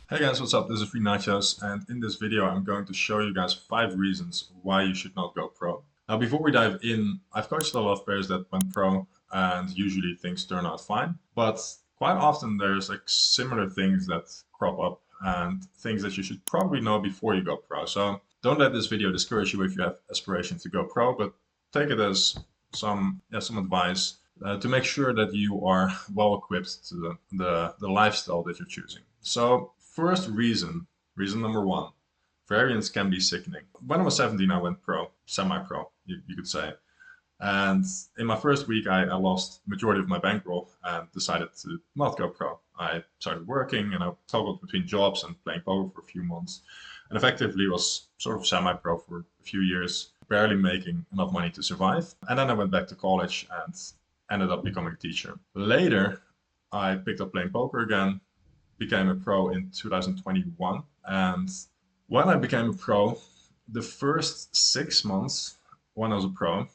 Hey guys, what's up? This is Free Nachos, and in this video I'm going to show you guys 5 reasons why you should not go pro. Now before we dive in, I've coached a lot of players that went pro and usually things turn out fine, but quite often there's like similar things that crop up and things that you should probably know before you go pro. So don't let this video discourage you if you have aspirations to go pro, but take it as some advice to make sure that you are well equipped to the lifestyle that you're choosing. So first reason number one, variance can be sickening. When I was 17, I went pro, semi-pro, you could say. And in my first week, I lost majority of my bankroll and decided to not go pro. I started working and I toggled between jobs and playing poker for a few months, and effectively was sort of semi-pro for a few years, barely making enough money to survive. And then I went back to college and ended up becoming a teacher. Later, I picked up playing poker again, became a pro in 2021, and when I became a pro, the first 6 months when I was a pro,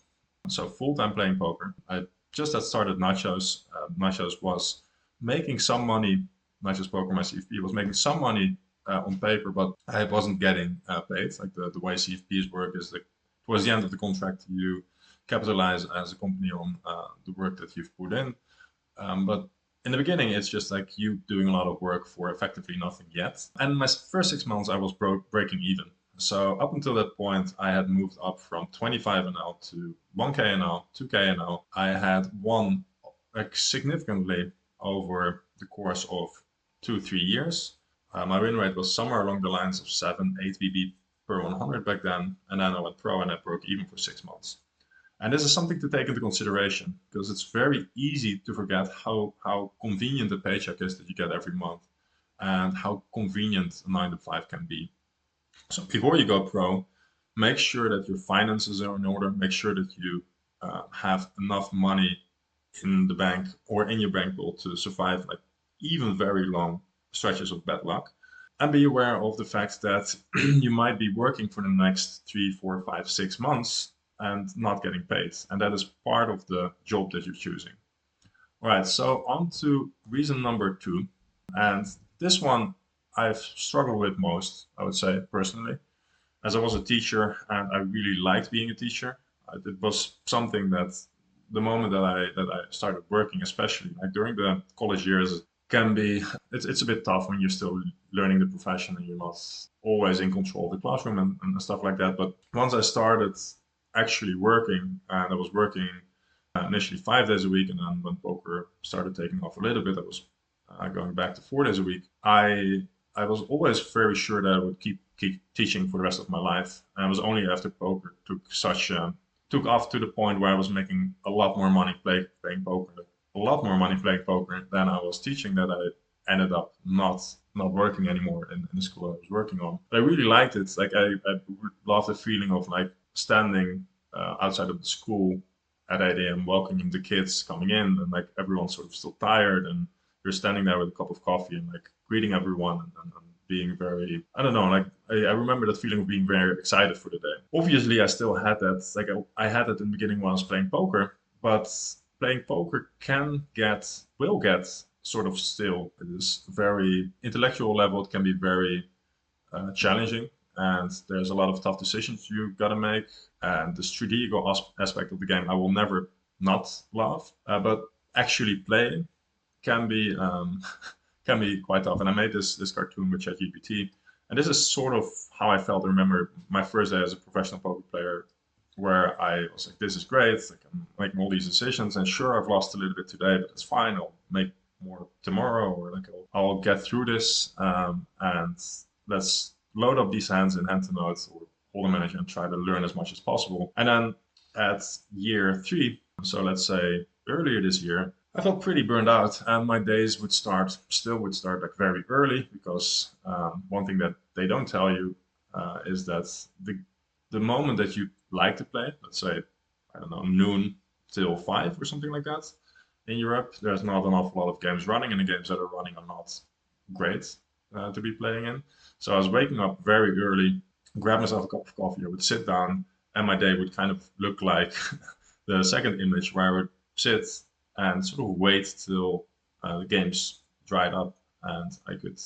so full-time playing poker. I just had started Nachos. Nachos was making some money. NachosPoker, my CFP, was making some money on paper, but I wasn't getting paid. Like the way CFPs work is like towards the end of the contract, you capitalize as a company on the work that you've put in. But in the beginning, it's just like you doing a lot of work for effectively nothing yet. And my first 6 months, I was breaking even. So up until that point, I had moved up from 25 and L to 1K and L, 2K and L. I had won like significantly over the course of 2, 3 years. My win rate was somewhere along the lines of 7, 8 VB per 100 back then. And then I went pro and I broke even for 6 months. And this is something to take into consideration because it's very easy to forget how convenient a paycheck is that you get every month and how convenient a 9 to 5 can be. So before you go pro, make sure that your finances are in order. Make sure that you have enough money in the bank or in your bankroll to survive like even very long stretches of bad luck. And be aware of the fact that you might be working for the next 3, 4, 5, 6 months and not getting paid. And that is part of the job that you're choosing. All right, so on to reason number two. And this one I've struggled with most, I would say, personally, as I was a teacher and I really liked being a teacher. It was something that the moment that I started working, especially like during the college years, can be it's a bit tough when you're still learning the profession and you're not always in control of the classroom and stuff like that. But once I started actually working, and I was working initially 5 days a week, and then when poker started taking off a little bit, I was going back to 4 days a week. I was always very sure that I would keep teaching for the rest of my life, and it was only after poker took off to the point where I was making a lot more money playing poker, a lot more money playing poker than I was teaching, that I ended up not working anymore in the school I was working on. But I really liked it. Like I loved the feeling of like standing outside of the school at 8 a.m. welcoming the kids coming in, and like everyone's sort of still tired, and you're standing there with a cup of coffee and like greeting everyone and being very, I don't know, like I remember that feeling of being very excited for the day. Obviously, I still had that, like I had it in the beginning when I was playing poker, but playing poker will get sort of still. It is very intellectual level. It can be very challenging, and there's a lot of tough decisions you got to make. And the strategical aspect of the game, I will never not love, but actually playing can be can be quite tough. And I made this cartoon with ChatGPT, and this is sort of how I felt. I remember my first day as a professional poker player, where I was like, "This is great! Like I'm making all these decisions, and sure, I've lost a little bit today, but it's fine. I'll make more tomorrow, or like I'll get through this, and let's load up these hands in hand to notes or hold a manager and try to learn as much as possible." And then at year three, so let's say earlier this year, I felt pretty burned out, and my days would start like very early because one thing that they don't tell you is that the moment that you like to play, let's say, I don't know, noon till 5 or something like that, in Europe, there's not an awful lot of games running, and the games that are running are not great to be playing in. So I was waking up very early, grab myself a cup of coffee, I would sit down, and my day would kind of look like the second image where I would sit and sort of wait till the games dried up and I could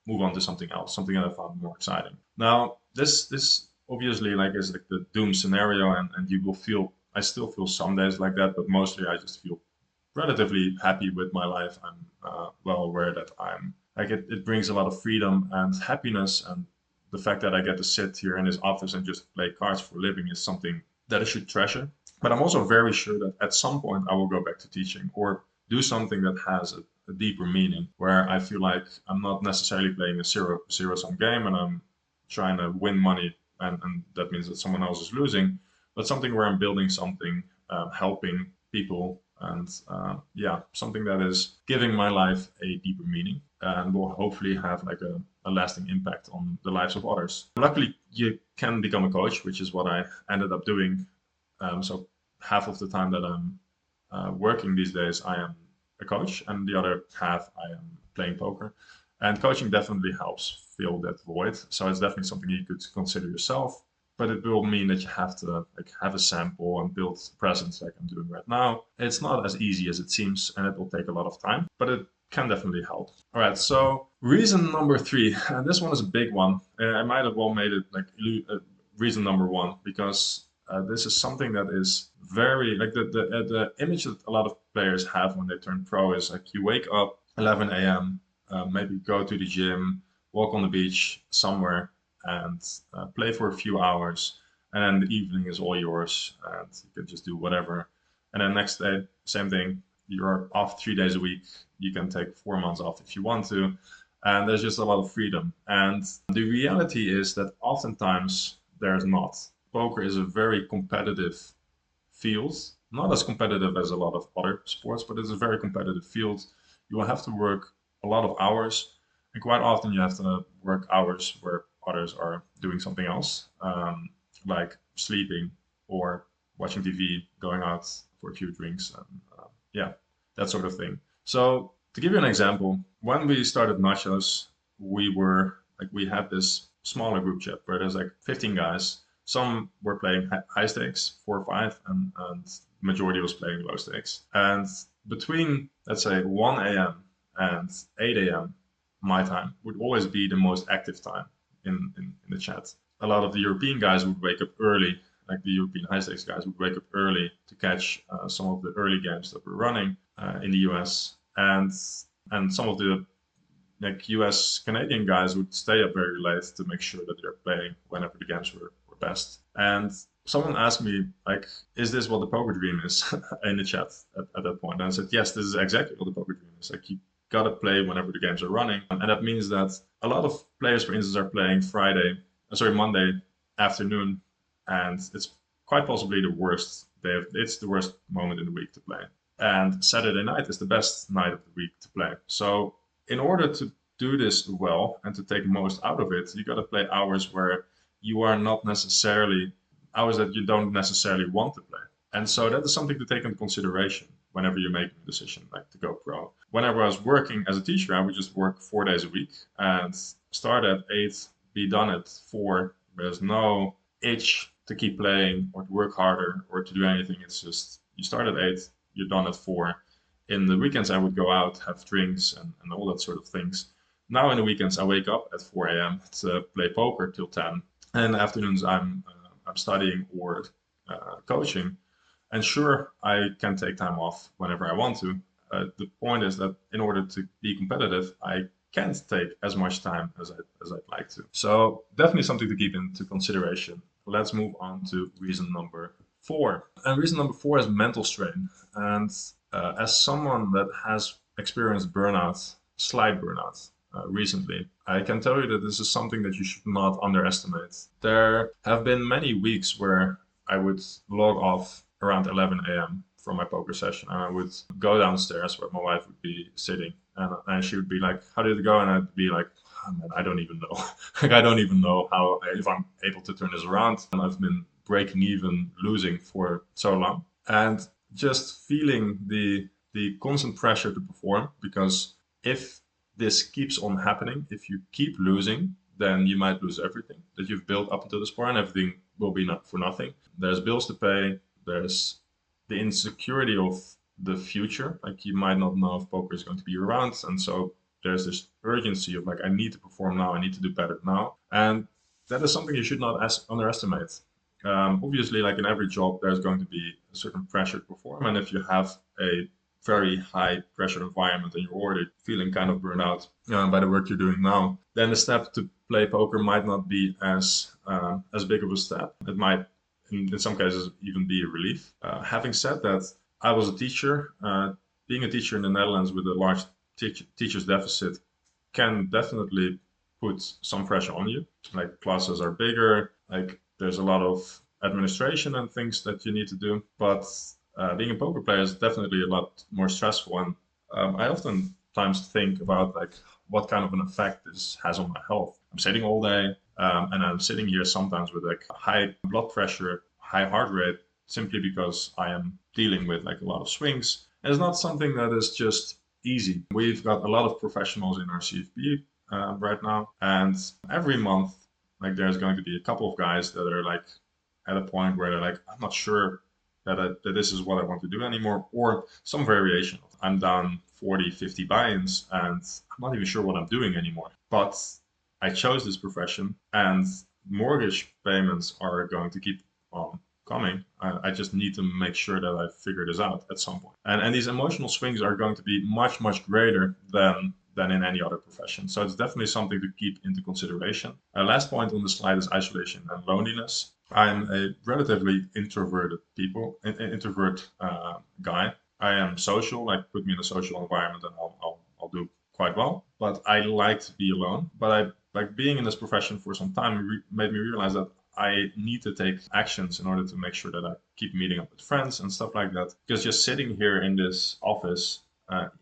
move on to something else, something that I found more exciting. Now, this obviously like is like the doom scenario, and you will feel, I still feel some days like that, but mostly I just feel relatively happy with my life. I'm well aware that I'm like it brings a lot of freedom and happiness, and the fact that I get to sit here in this office and just play cards for a living is something that I should treasure. But I'm also very sure that at some point I will go back to teaching or do something that has a deeper meaning, where I feel like I'm not necessarily playing a zero sum game and I'm trying to win money, and that means that someone else is losing, but something where I'm building something, helping people, and yeah, something that is giving my life a deeper meaning and will hopefully have like a lasting impact on the lives of others. Luckily, you can become a coach, which is what I ended up doing. So half of the time that I'm working these days, I am a coach, and the other half I am playing poker. And coaching definitely helps fill that void. So it's definitely something you could consider yourself. But it will mean that you have to like have a sample and build presence like I'm doing right now. It's not as easy as it seems, and it will take a lot of time, but it can definitely help. All right, so reason number three, and this one is a big one. I might have well made it like reason number one, because this is something that is very like the image that a lot of players have when they turn pro is like you wake up 11 a.m., maybe go to the gym, walk on the beach somewhere, and play for a few hours, and then the evening is all yours, and you can just do whatever. And then next day, same thing. You're off 3 days a week. You can take 4 months off if you want to, and there's just a lot of freedom. And the reality is that oftentimes there's not. Poker is a very competitive field, not as competitive as a lot of other sports, but it's a very competitive field. You will have to work a lot of hours, and quite often you have to work hours where others are doing something else, like sleeping or watching TV, going out for a few drinks, and yeah, that sort of thing. So to give you an example, when we started Nachos, we had this smaller group chat where there's like 15 guys. Some were playing high stakes, 4 or 5, and the majority was playing low stakes. And between, let's say, 1 a.m. and 8 a.m., my time would always be the most active time in the chat. A lot of the European guys would wake up early, like the European high stakes guys would wake up early to catch some of the early games that were running in the US. And some of the like US Canadian guys would stay up very late to make sure that they're playing whenever the games were best. And someone asked me, like, is this what the poker dream is in the chat at that point? And I said, yes, this is exactly what the poker dream is. Like, you gotta play whenever the games are running. And that means that a lot of players, for instance, are playing Monday afternoon, and it's quite possibly the worst day it's the worst moment in the week to play. And Saturday night is the best night of the week to play. So in order to do this well and to take most out of it, you got to play hours where you are not necessarily hours that you don't necessarily want to play. And so that is something to take into consideration whenever you're making a decision like to go pro. Whenever I was working as a teacher, I would just work 4 days a week and start at 8, be done at 4. There's no itch to keep playing or to work harder or to do anything. It's just you start at 8, you're done at 4. In the weekends, I would go out, have drinks, and all that sort of things. Now in the weekends, I wake up at 4 a.m. to play poker till 10. And in the afternoons, I'm studying or coaching. And sure, I can take time off whenever I want to. The point is that in order to be competitive, I can't take as much time as I'd like to. So definitely something to keep into consideration. Let's move on to reason number 4. And reason number 4 is mental strain. And as someone that has experienced burnout, slight burnout, recently, I can tell you that this is something that you should not underestimate. There have been many weeks where I would log off around 11 a.m. from my poker session, and I would go downstairs where my wife would be sitting, and she would be like, "How did it go?" And I'd be like, "Oh, man, I don't even know. Like, I don't even know how if I'm able to turn this around." And I've been breaking even, losing for so long, and just feeling the constant pressure to perform, because if this keeps on happening, if you keep losing, then you might lose everything that you've built up until this point, and everything will be not for nothing. There's bills to pay. There's the insecurity of the future. Like, you might not know if poker is going to be around, and so there's this urgency of like, I need to perform now, I need to do better now. And that is something you should not underestimate. Obviously, like in every job, there's going to be a certain pressure to perform. And if you have a very high pressure environment and you're already feeling kind of burned out by the work you're doing now, then the step to play poker might not be as big of a step. It might, in some cases, even be a relief. Having said that, I was a teacher. Being a teacher in the Netherlands with a large teachers deficit can definitely put some pressure on you. Like classes are bigger, like there's a lot of administration and things that you need to do. But being a poker player is definitely a lot more stressful. And I oftentimes think about like what kind of an effect this has on my health. I'm sitting all day, and I'm sitting here sometimes with like high blood pressure, high heart rate, simply because I am dealing with like a lot of swings. And it's not something that is just easy. We've got a lot of professionals in our CFP right now, and every month, like there's going to be a couple of guys that are like at a point where they're like, I'm not sure that this is what I want to do anymore, or some variation. I'm down 40, 50 buy-ins, and I'm not even sure what I'm doing anymore. But I chose this profession, and mortgage payments are going to keep on coming. I just need to make sure that I figure this out at some point. And these emotional swings are going to be much, much greater than in any other profession. So it's definitely something to keep into consideration. Last point on the slide is isolation and loneliness. I'm a relatively introverted introvert guy. I am social, like put me in a social environment and I'll do quite well. But I like to be alone. But I like being in this profession for some time made me realize that I need to take actions in order to make sure that I keep meeting up with friends and stuff like that. Because just sitting here in this office,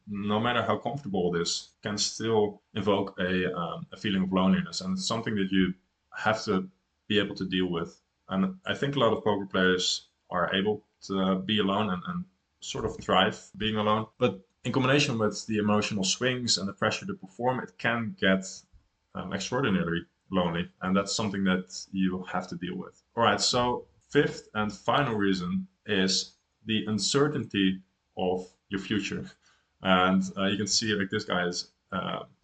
no matter how comfortable it is, can still invoke a feeling of loneliness. And it's something that you have to be able to deal with. And I think a lot of poker players are able to be alone and sort of thrive being alone. But in combination with the emotional swings and the pressure to perform, it can get extraordinarily lonely. And that's something that you have to deal with. All right, so fifth and final reason is the uncertainty of your future. And you can see like this guy is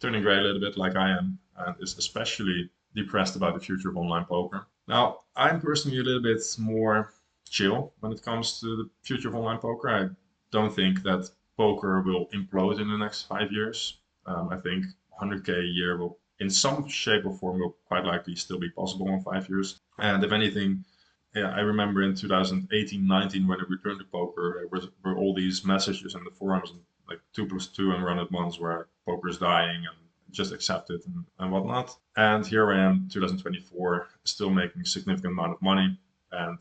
turning gray a little bit like I am, and is especially depressed about the future of online poker. Now, I'm personally a little bit more chill when it comes to the future of online poker. I don't think that poker will implode in the next 5 years. I think 100K a year will, in some shape or form, will quite likely still be possible in 5 years. And if anything, yeah, I remember in 2018-19 when I returned to poker, there were all these messages in the forums, like 2+2 and run it once, where poker is dying and just accept it and whatnot. And here I am, 2024, still making a significant amount of money and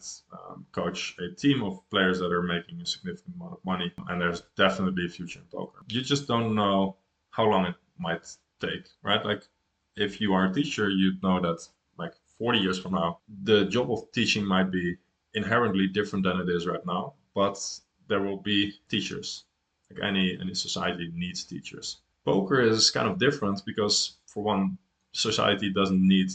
coach a team of players that are making a significant amount of money. And there's definitely a future in poker. You just don't know how long it might take, right? Like if you are a teacher, you know that like 40 years from now, the job of teaching might be inherently different than it is right now, but there will be teachers. Like any society needs teachers. Poker is kind of different because, for one, society doesn't need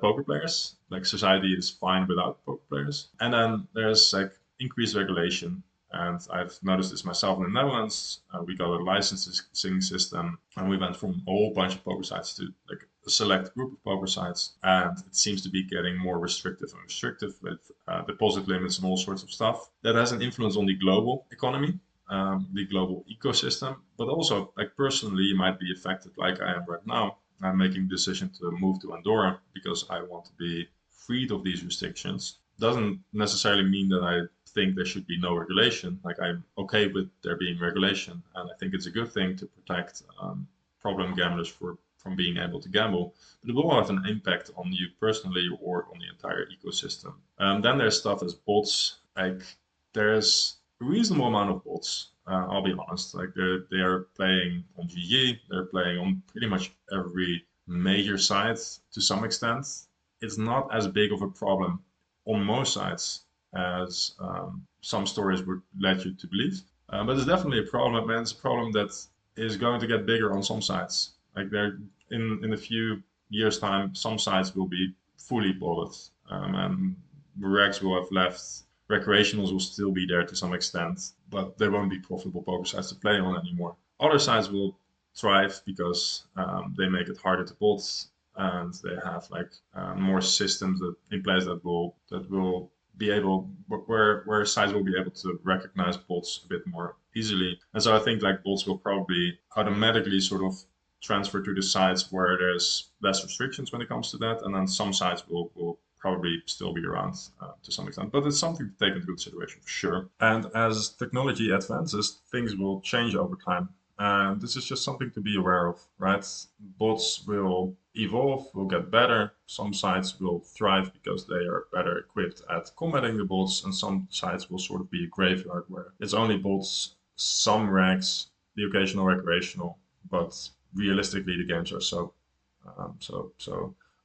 poker players. Like society is fine without poker players. And then there's like increased regulation. And I've noticed this myself in the Netherlands. We got a licensing system, and we went from a whole bunch of poker sites to like a select group of poker sites. And it seems to be getting more restrictive and restrictive with deposit limits and all sorts of stuff. That has an influence on the global economy, the global ecosystem, but also like personally you might be affected like I am right now. I'm making the decision to move to Andorra because I want to be freed of these restrictions. Doesn't necessarily mean that I think there should be no regulation. Like I'm okay with there being regulation, and I think it's a good thing to protect problem gamblers from being able to gamble, but it will have an impact on you personally or on the entire ecosystem. Then there's stuff as bots. Like there's a reasonable amount of bots. I'll be honest. Like they are playing on GG. They're playing on pretty much every major site to some extent. It's not as big of a problem on most sites as some stories would let you to believe. But it's definitely a problem, and it's a problem that is going to get bigger on some sites. Like there, in a few years' time, some sites will be fully botted, and regs will have left. Recreationals will still be there to some extent, but there won't be profitable poker sites to play on anymore. Other sites will thrive because they make it harder to bot, and they have like more systems that in place that will be able where sites will be able to recognize bots a bit more easily. And so I think like bots will probably automatically sort of transfer to the sites where there's less restrictions when it comes to that, and then some sites will probably still be around to some extent. But it's something to take into consideration for sure. And as technology advances, things will change over time. And this is just something to be aware of, right? Bots will evolve, will get better. Some sites will thrive because they are better equipped at combating the bots, and some sites will sort of be a graveyard where it's only bots, some ranks, the occasional recreational, but realistically the games are so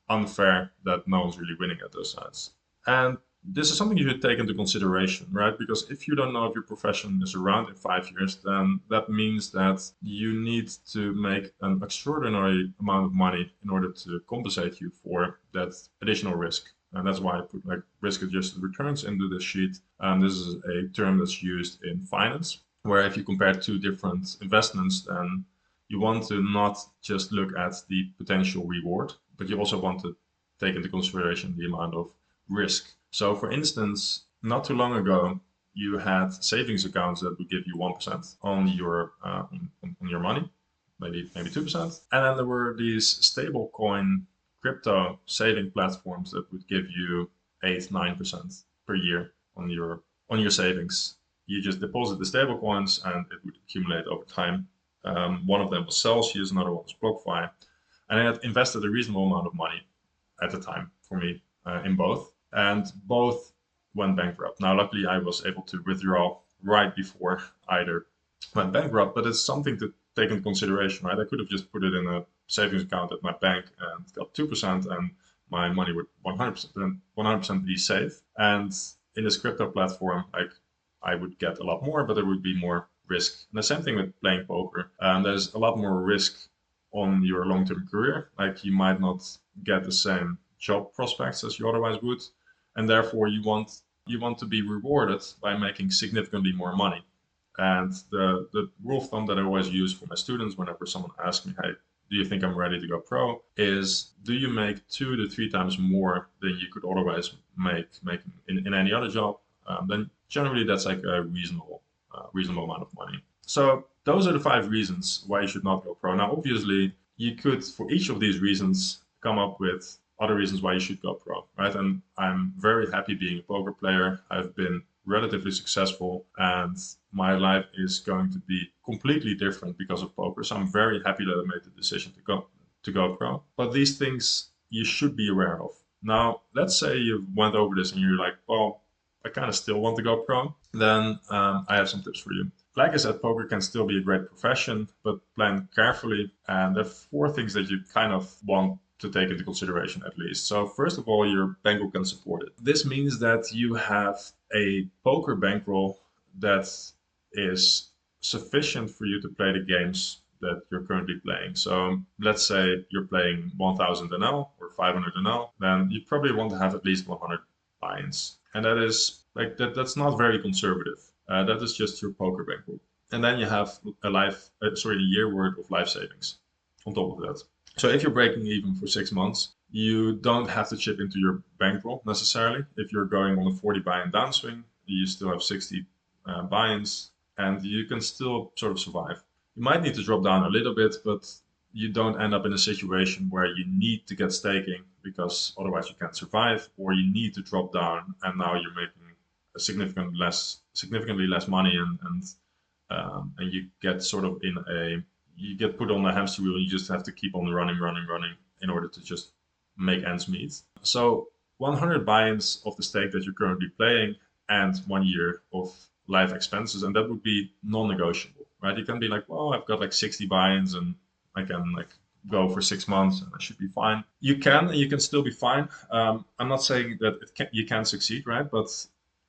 unfair that no one's really winning at those sites. And this is something you should take into consideration, right? Because if you don't know if your profession is around in 5 years, then that means that you need to make an extraordinary amount of money in order to compensate you for that additional risk. And that's why I put like risk-adjusted returns into this sheet. And this is a term that's used in finance, where if you compare two different investments, then you want to not just look at the potential reward, but you also want to take into consideration the amount of risk. So, for instance, not too long ago, you had savings accounts that would give you 1% on your money, maybe 2%, and then there were these stable coin crypto saving platforms that would give you 8-9% per year on your savings. You just deposit the stable coins and it would accumulate over time. One of them was Celsius, another one was BlockFi, and I had invested a reasonable amount of money at the time for me in both, and both went bankrupt. Now, luckily, I was able to withdraw right before either went bankrupt, but it's something to take into consideration, right? I could have just put it in a savings account at my bank and got 2%, and my money would 100% be safe. And in this crypto platform, like I would get a lot more, but there would be more risk. And the same thing with playing poker. There's a lot more risk on your long-term career. Like you might not get the same job prospects as you otherwise would, and therefore you want to be rewarded by making significantly more money. And the rule of thumb that I always use for my students whenever someone asks me, "Hey, do you think I'm ready to go pro?" is do you make 2 to 3 times more than you could otherwise make in any other job? Then generally that's like a reasonable amount of money. So those are the 5 reasons why you should not go pro. Now, obviously, you could, for each of these reasons, come up with other reasons why you should go pro, right? And I'm very happy being a poker player. I've been relatively successful, and my life is going to be completely different because of poker. So I'm very happy that I made the decision to go pro. But these things you should be aware of. Now, let's say you went over this and you're like, well, I kind of still want to go pro. Then I have some tips for you. Like I said, poker can still be a great profession, but plan carefully. And there are 4 things that you kind of want to take into consideration at least. So first of all, your bankroll can support it. This means that you have a poker bankroll that is sufficient for you to play the games that you're currently playing. So let's say you're playing 1000 NL or 500 NL, then you probably want to have at least 100 buy-ins. And that is like that's not very conservative. That is just your poker bankroll. And then you have a year worth of life savings on top of that. So if you're breaking even for 6 months, you don't have to chip into your bankroll necessarily. If you're going on a 40 buy-in downswing, you still have 60 buy-ins, and you can still sort of survive. You might need to drop down a little bit, but you don't end up in a situation where you need to get staking because otherwise you can't survive, or you need to drop down and now you're making significantly less money, and you get sort of you get put on a hamster wheel. You just have to keep on running in order to just make ends meet. So 100 buy-ins of the stake that you're currently playing and 1 year of life expenses, and that would be non-negotiable, right? You can be like, well, I've got like 60 buy-ins and I can like go for 6 months and I should be fine. You can still be fine. I'm not saying that you can succeed, right? But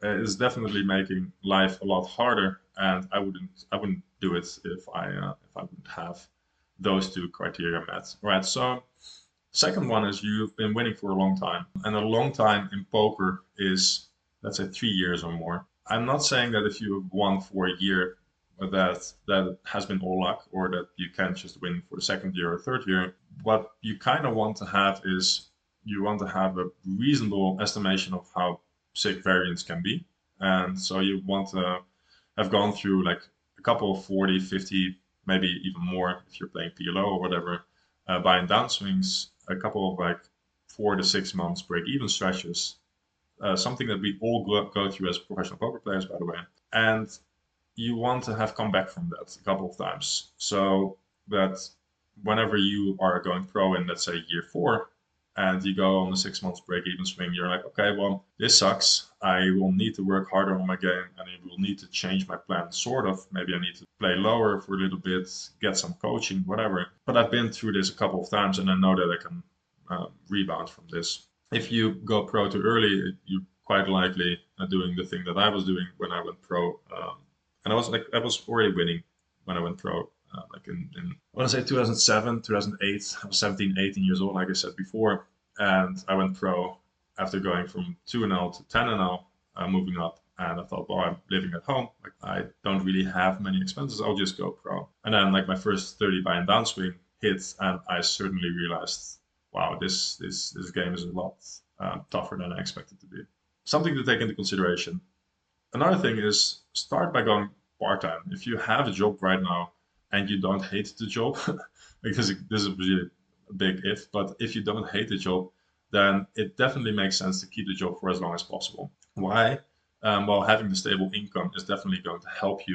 it's definitely making life a lot harder, and I wouldn't do it if I wouldn't have those 2 criteria met, right? So second one is you've been winning for a long time, and a long time in poker is, let's say, 3 years or more. I'm not saying that if you've won for a year that has been all luck, or that you can just win for the second year or third year. What you kind of want to have is you want to have a reasonable estimation of how sick variance can be. And so you want to have gone through like a couple of 40, 50, maybe even more if you're playing PLO or whatever, buy and downswings, a couple of like 4 to 6 months break even stretches, something that we all go through as professional poker players, by the way. And you want to have come back from that a couple of times so that whenever you are going pro in, let's say, year 4, and you go on a 6 months break even swing, you're like, okay, well, this sucks. I will need to work harder on my game, and I will need to change my plan, sort of. Maybe I need to play lower for a little bit, get some coaching, whatever. But I've been through this a couple of times, and I know that I can rebound from this. If you go pro too early, you're quite likely doing the thing that I was doing when I went pro. And I was already winning when I went pro. I want to say 2007, 2008. I was 17, 18 years old, like I said before. And I went pro after going from 2-0 to 10-0, moving up. And I thought, well, I'm living at home. Like, I don't really have many expenses. I'll just go pro. And then like my first 30 buy and downswing hit, and I certainly realized, wow, this game is a lot tougher than I expected to be. Something to take into consideration. Another thing is start by going part time. If you have a job right now and you don't hate the job, because this is really a big if, but if you don't hate the job, then it definitely makes sense to keep the job for as long as possible. Why? Well, having the stable income is definitely going to help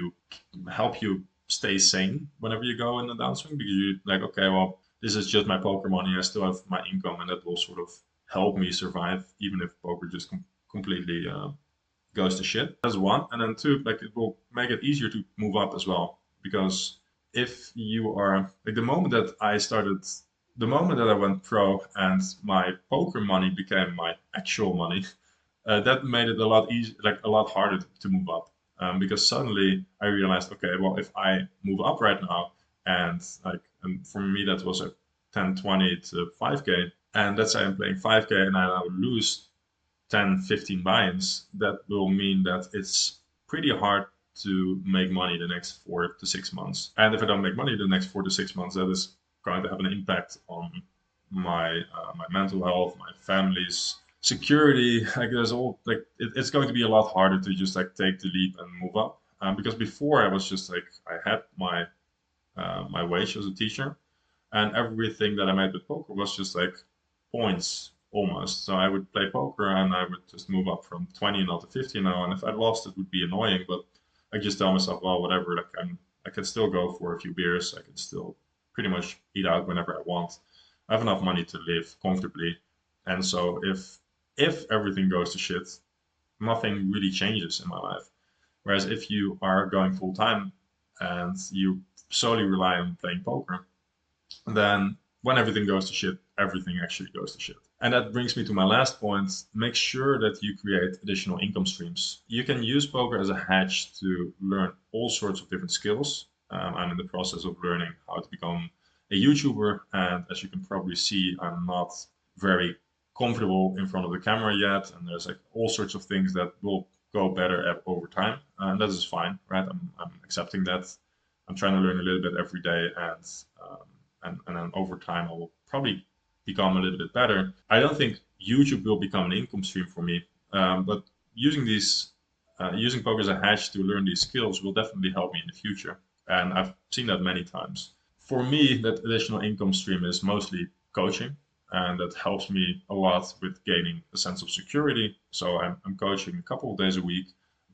you stay sane whenever you go in the downswing, because you're like, okay, well, this is just my poker money. I still have my income, and that will sort of help me survive, even if poker just completely goes to shit. That's one. And then two, like it will make it easier to move up as well. Because if you are like the moment that I went pro and my poker money became my actual money, that made it a lot easier, like a lot harder to move up. Because suddenly I realized, okay, well, if I move up right now, and for me that was a 10, 20 to 5K, and let's say I'm playing 5K and I now lose 10, 15 buy-ins, that will mean that it's pretty hard to make money the next 4 to 6 months. And if I don't make money the next 4 to 6 months, that is going to have an impact on my mental health, my family's security. Like there's all like it's going to be a lot harder to just like take the leap and move up. Because before I was just like I had my wage as a teacher, and everything that I made with poker was just like points almost. So I would play poker and I would just move up from 20 now to 50 now, and if I lost, it would be annoying. But I just tell myself, well, whatever. Like I can still go for a few beers. I can still pretty much eat out whenever I want. I have enough money to live comfortably, and so if everything goes to shit, nothing really changes in my life. Whereas if you are going full time and you solely rely on playing poker, then when everything goes to shit, everything actually goes to shit. And that brings me to my last point. Make sure that you create additional income streams. You can use poker as a hedge to learn all sorts of different skills. I'm in the process of learning how to become a YouTuber, and as you can probably see, I'm not very comfortable in front of the camera yet, and there's like all sorts of things that will go better over time, and that is fine, right? I'm accepting that. I'm trying to learn a little bit every day, and then over time I will probably become a little bit better. I don't think YouTube will become an income stream for me, but using poker as a hedge to learn these skills will definitely help me in the future, and I've seen that many times. For me, that additional income stream is mostly coaching, and that helps me a lot with gaining a sense of security. So I'm coaching a couple of days a week,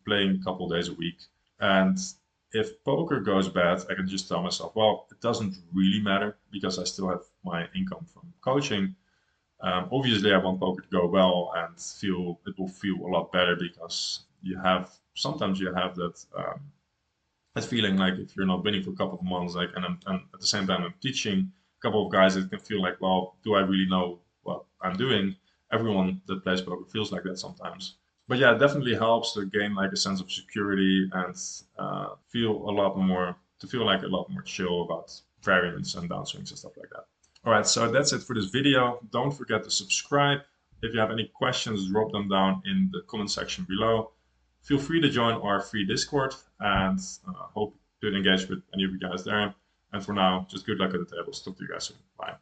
playing a couple of days a week, and if poker goes bad, I can just tell myself, well, it doesn't really matter because I still have my income from coaching. Obviously, I want poker to go well and feel it will feel a lot better because sometimes you have that feeling like if you're not winning for a couple of months, like, and at the same time I'm teaching a couple of guys, it can feel like, well, do I really know what I'm doing? Everyone that plays poker feels like that sometimes. But yeah, it definitely helps to gain like a sense of security and feel a lot more to feel like a lot more chill about variance and downswings and stuff like that. All right, so that's it for this video. Don't forget to subscribe. If you have any questions, drop them down in the comment section below. Feel free to join our free Discord, and hope to engage with any of you guys there. And for now, just good luck at the tables. Talk to you guys soon. Bye.